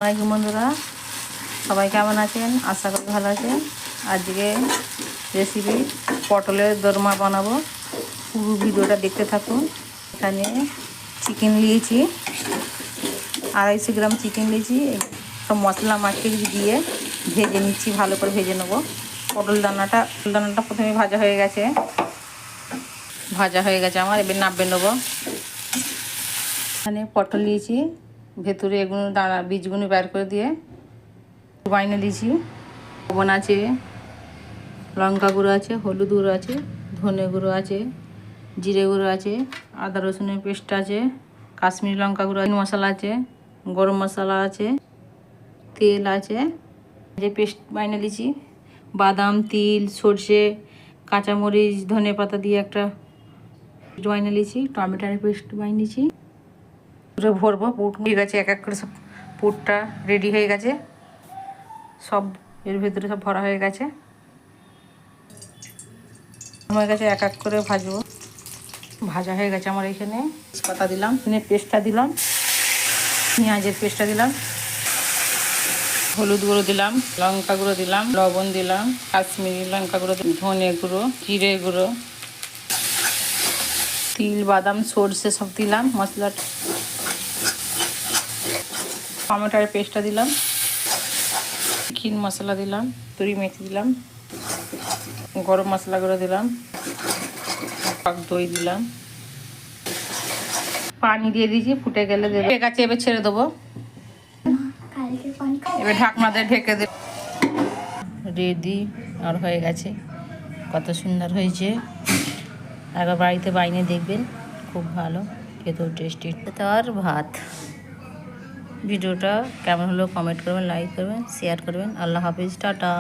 আসসালামু বন্ধুরা, সবাই কেমন আছেন? আশা করি ভালো আছেন। আজকে রেসিপি পটলের দোরমা বানাবো, পুরো ভিডিওটা দেখতে থাকুন। এখানে চিকেন নিয়েছি, 250 গ্রাম চিকেন নিয়েছি। সব মশলা মাখিয়ে দিয়ে ভেজে নিচ্ছি, ভালো করে ভেজে নেবো। পটল দানাটা প্রথমে ভাজা হয়ে গেছে আমার, এবার নাববে নেবো। এখানে পটল নিয়েছি, ভেতরে এগুলো দানা বীজগুলো বের করে দিয়ে বাইনে দিয়েছি। লবণ আছে, লঙ্কা গুঁড়ো আছে, হলুদ গুঁড়ো আছে, ধনে গুঁড়ো আছে, জিরে গুঁড়ো আছে, আদা রসুনের পেস্ট আছে, কাশ্মীরি লঙ্কা গুঁড়ো, মশলা আছে, গরম মশলা আছে, তেল আছে। যে পেস্ট বাইনে দিয়েছি, বাদাম, তিল, সর্ষে, কাঁচামরিচ, ধনে পাতা দিয়ে একটা বাইনে নিয়েছি। টমেটোর পেস্ট বাইনে নিয়েছি। পুরো ভরবো, পুট হয়ে গেছে, এক এক করে সব পুরটা রেডি হয়ে গেছে, সব এর ভেতরে সব ভরা হয়ে গেছে। এক এক করে ভাজবো। ভাজা হয়ে গেছে আমার। এখানে তেজপাতা দিলাম, পেস্টটা দিলাম, পেঁয়াজের পেস্টটা দিলাম, হলুদ গুঁড়ো দিলাম, লঙ্কা গুঁড়ো দিলাম, লবণ দিলাম, কাশ্মীরি লঙ্কা গুঁড়ো, ধনে গুঁড়ো, জিরে গুঁড়ো, তিল, বাদাম, সর্ষে সব দিলাম মশলাটা। টমেটোর পেস্টটা দিলাম, চিকেন মশলা দিলাম, তরি মেথি দিলাম, গরম মশলা গুঁড়ো দিলাম, টক দই দিলাম, পানি দিয়ে দিয়েছি, ফুটে গেলে দেবো। ঠিক আছে, এবার ছেড়ে দেবো। এবার ঢাকনা দিয়ে ঢেকে দেব। রেডি আর হয়ে গেছে, কত সুন্দর হয়েছে। একবার বাড়িতে বাইনে দেখবেন, খুব ভালো, খেতেও টেস্টি। আর ভাত। ভিডিওটা কেমন হলো কমেন্ট করবেন, লাইক করবেন, শেয়ার করবেন। আল্লাহ হাফিজ, টাটা।